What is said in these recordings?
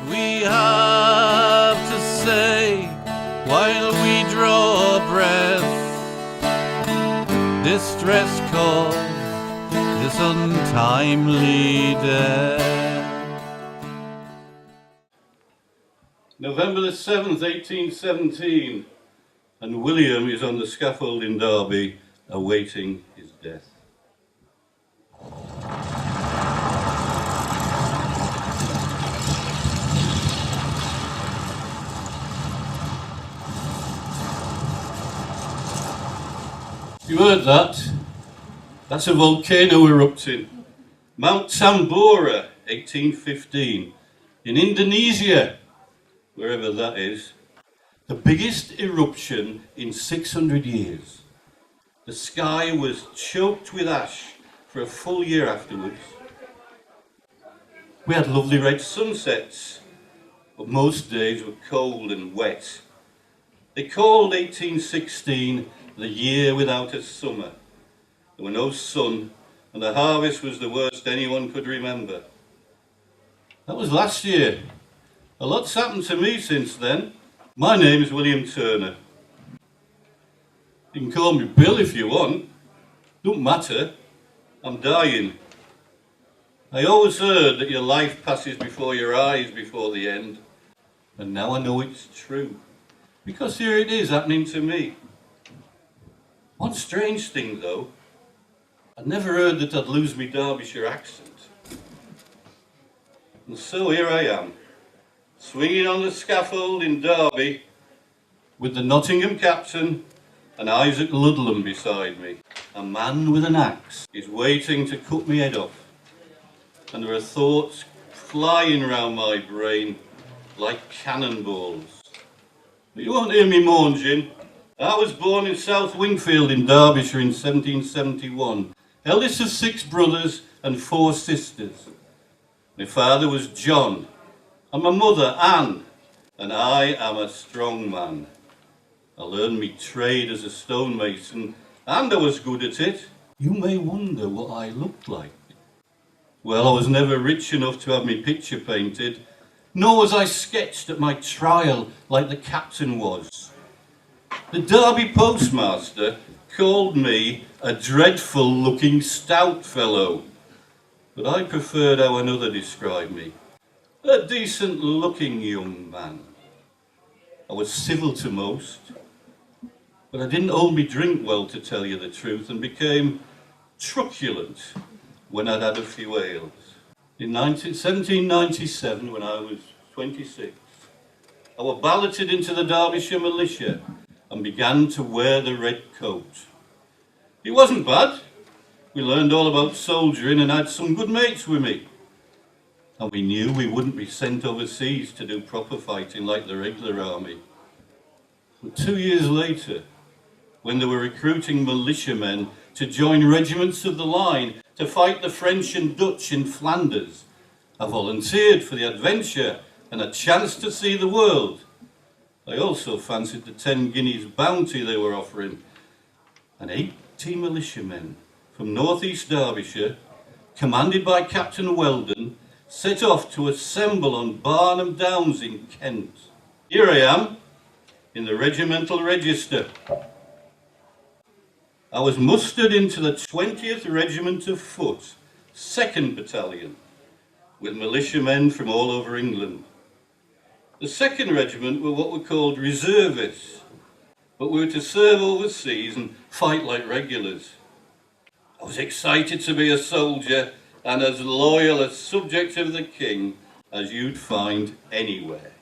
we have to say while we draw breath. Distress caused this untimely death. November the 7th, 1817, and William is on the scaffold in Derby, awaiting his death. You heard that? That's a volcano erupting. Mount Tambora, 1815, in Indonesia, wherever that is. The biggest eruption in 600 years. The sky was choked with ash for a full year afterwards. We had lovely red sunsets, but most days were cold and wet. They called 1816 the year without a summer. There were no sun, and the harvest was the worst anyone could remember. That was last year. A lot's happened to me since then. My name is William Turner. You can call me Bill if you want. Don't matter. I'm dying. I always heard that your life passes before your eyes before the end. And now I know it's true. Because here it is happening to me. One strange thing though, I'd never heard that I'd lose my Derbyshire accent. And so here I am, swinging on the scaffold in Derby, with the Nottingham captain and Isaac Ludlam beside me. A man with an axe is waiting to cut me head off, and there are thoughts flying round my brain like cannonballs. But you won't hear me maunging. I was born in South Wingfield in Derbyshire in 1771, eldest of 6 brothers and 4 sisters. My father was John, and my mother Anne, and I am a strong man. I learned me trade as a stonemason, and I was good at it. You may wonder what I looked like. Well, I was never rich enough to have me picture painted, nor was I sketched at my trial like the captain was. The Derby postmaster called me a dreadful-looking stout fellow, but I preferred how another described me. A decent-looking young man. I was civil to most, but I didn't hold me drink well, to tell you the truth, and became truculent when I'd had a few ales. In 1797, when I was 26, I was balloted into the Derbyshire militia and began to wear the red coat. It wasn't bad. We learned all about soldiering and had some good mates with me. And we knew we wouldn't be sent overseas to do proper fighting like the regular army. But 2 years later, when they were recruiting militiamen to join regiments of the line to fight the French and Dutch in Flanders, I volunteered for the adventure and a chance to see the world. I also fancied the 10 guineas bounty they were offering, and 80 militiamen from North East Derbyshire, commanded by Captain Weldon, set off to assemble on Barnham Downs in Kent. Here I am, in the regimental register. I was mustered into the 20th Regiment of Foot, 2nd Battalion, with militiamen from all over England. The 2nd Regiment were what were called reservists, but we were to serve overseas and fight like regulars. I was excited to be a soldier and as loyal a subject of the King as you'd find anywhere.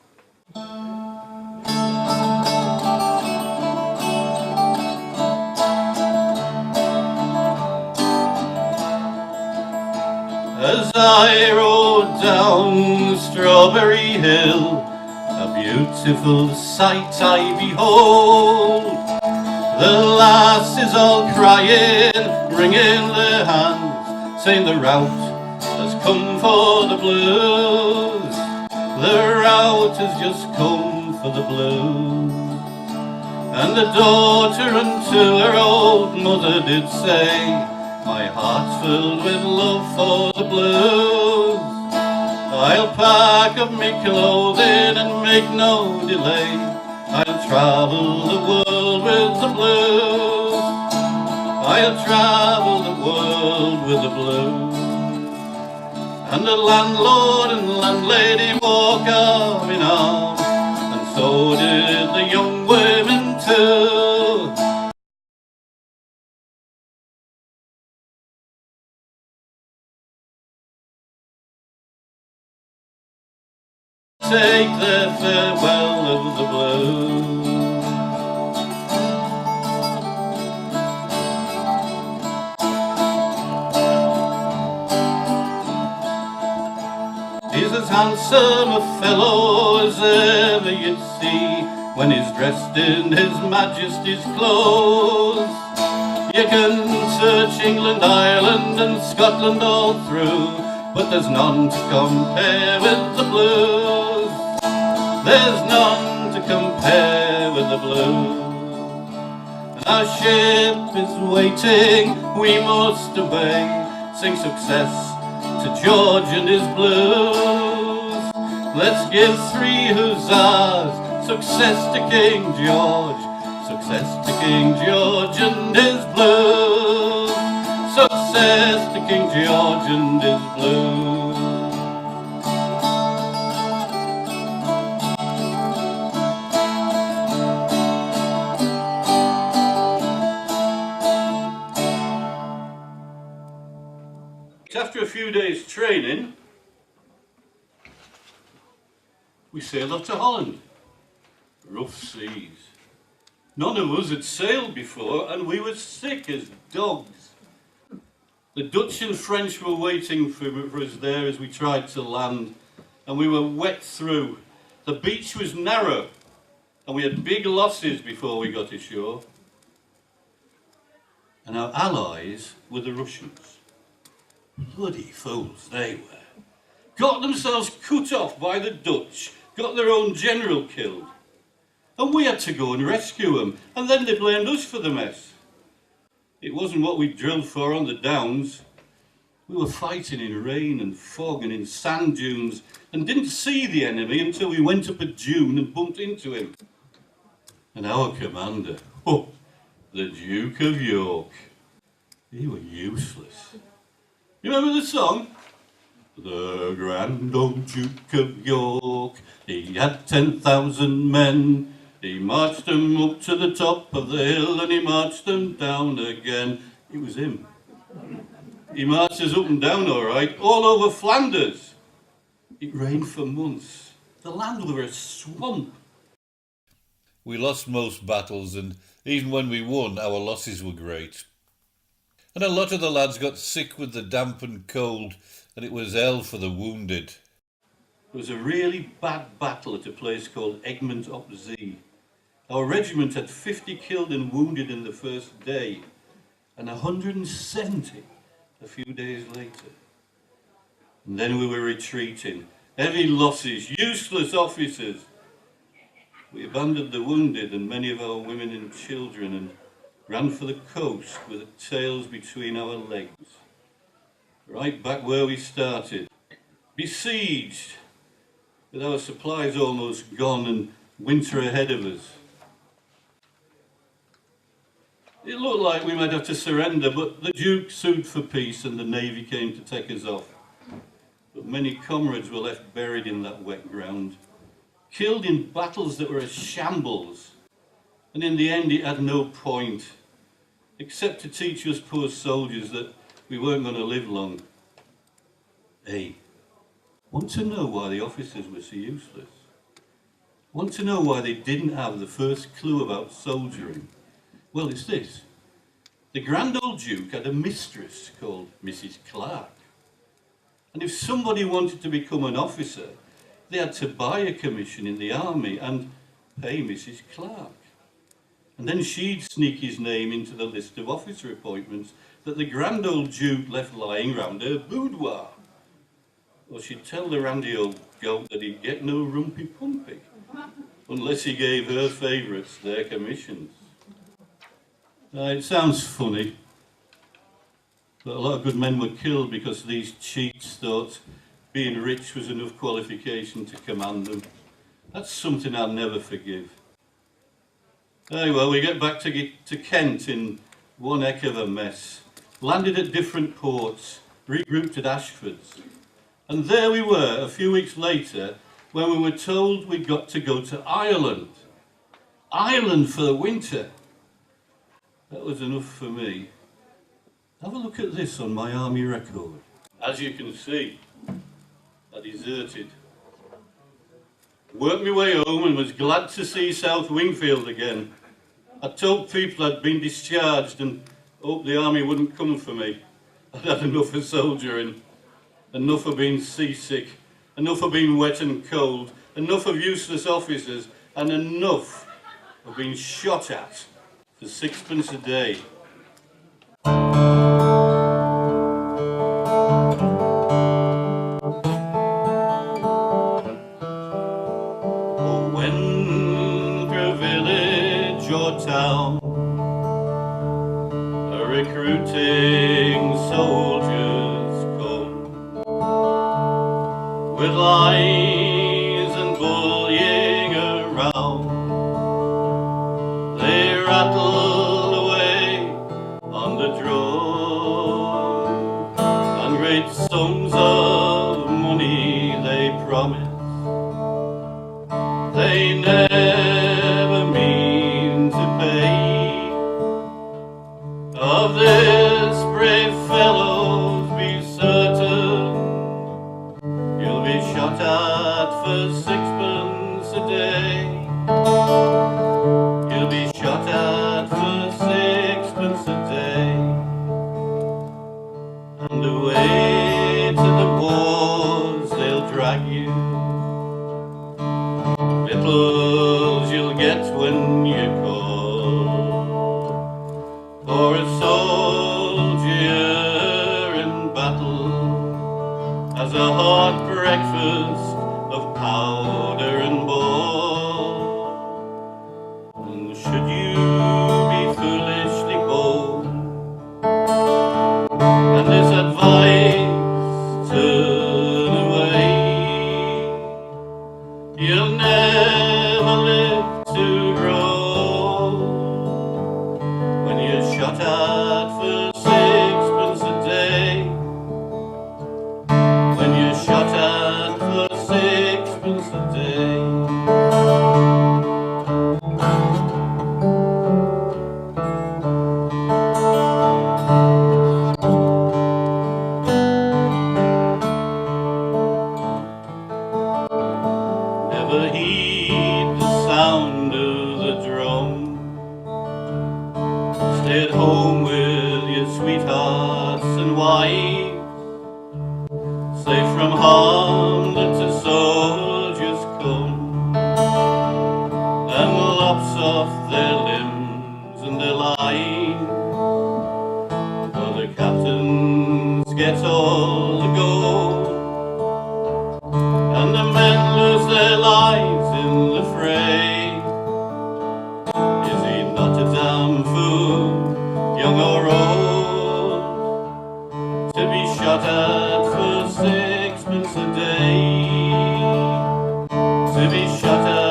As I rode down Strawberry Hill, a beautiful sight I behold. The lasses all crying, wringing their hands, saying the rout has come for the blues. The rout has just come for the blues. And the daughter unto her old mother did say, my heart's filled with love for the blues. I'll pack up me clothing and make no delay. I'll travel the world with the blues. I'll travel the world with the blues. And the landlord and landlady walk arm in arm, and so did the young women too. Take their farewell of the blues. He's as handsome a fellow as ever you'd see, when he's dressed in his majesty's clothes. You can search England, Ireland and Scotland all through, but there's none to compare with the blues. There's none to compare with the blues. Our ship is waiting, we must away, sing success to George and his blues. Let's give 3 huzzas, success to King George, success to King George and his blues, success to King George and his blues. After a few days training, we sailed off to Holland. Rough seas. None of us had sailed before, and we were sick as dogs. The Dutch and French were waiting for us there as we tried to land, and we were wet through. The beach was narrow, and we had big losses before we got ashore. And our allies were the Russians. Bloody fools they were. Got themselves cut off by the Dutch, got their own general killed. And we had to go and rescue them, and then they blamed us for the mess. It wasn't what we drilled for on the downs. We were fighting in rain and fog and in sand dunes, and didn't see the enemy until we went up a dune and bumped into him. And our commander, the Duke of York, he was useless. You remember the song? The grand old Duke of York, he had 10,000 men. He marched them up to the top of the hill and he marched them down again. It was him. He marched us up and down all right, all over Flanders. It rained for months. The land was a swamp. We lost most battles, and even when we won, our losses were great. And a lot of the lads got sick with the damp and cold, and it was hell for the wounded. It was a really bad battle at a place called Egmont op Zee. Our regiment had 50 killed and wounded in the first day, and 170 a few days later. And then we were retreating. Heavy losses, useless officers. We abandoned the wounded and many of our women and children and ran for the coast with the tails between our legs. Right back where we started. Besieged, with our supplies almost gone and winter ahead of us. It looked like we might have to surrender, but the Duke sued for peace and the Navy came to take us off. But many comrades were left buried in that wet ground, killed in battles that were a shambles. And in the end it had no point, except to teach us poor soldiers that we weren't going to live long. Hey, want to know why the officers were so useless? Want to know why they didn't have the first clue about soldiering? Well, it's this. The grand old Duke had a mistress called Mrs. Clark. And if somebody wanted to become an officer, they had to buy a commission in the army and pay Mrs. Clark. And then she'd sneak his name into the list of officer appointments that the grand old Duke left lying round her boudoir. Or she'd tell the randy old goat that he'd get no rumpy pumpy unless he gave her favourites their commissions. It sounds funny, but a lot of good men were killed because these cheats thought being rich was enough qualification to command them. That's something I'll never forgive. Well, we get back to Kent in one heck of a mess. Landed at different ports, regrouped at Ashford's. And there we were a few weeks later when we were told we'd got to go to Ireland. Ireland for the winter. That was enough for me. Have a look at this on my army record. As you can see, I deserted. Worked my way home and was glad to see South Wingfield again. I told people I'd been discharged and hoped the army wouldn't come for me. I'd had enough of soldiering, enough of being seasick, enough of being wet and cold, enough of useless officers, and enough of being shot at for sixpence a day. Oh, when through a village or town a recruiting soldiers come with lies and bullying around, they rattle away on the drum, and great sums of money they promise they never mean to pay. Of this, brave fellows, be certain, you'll be shot at for sixpence a day. You'll be shot at for sixpence a day. And away to the wars they'll drag you. Victuals you'll get when you call. For a soldier in battle has a hot breakfast of powder and ball. And should you be foolishly bold and this advice turn away, you'll never live to grow when you're shot at for sixpence a day. When you're shot at for sixpence a day. Never heed the sound of the drum. Stay at home with your sweethearts and wives, safe from harm that the soldiers come and lops off their limbs and their lines. For the captains get all the gold, and the men lose their lives in the fray. Is he not a damn fool, young or old, to be shot at for sixpence a day? To be shot at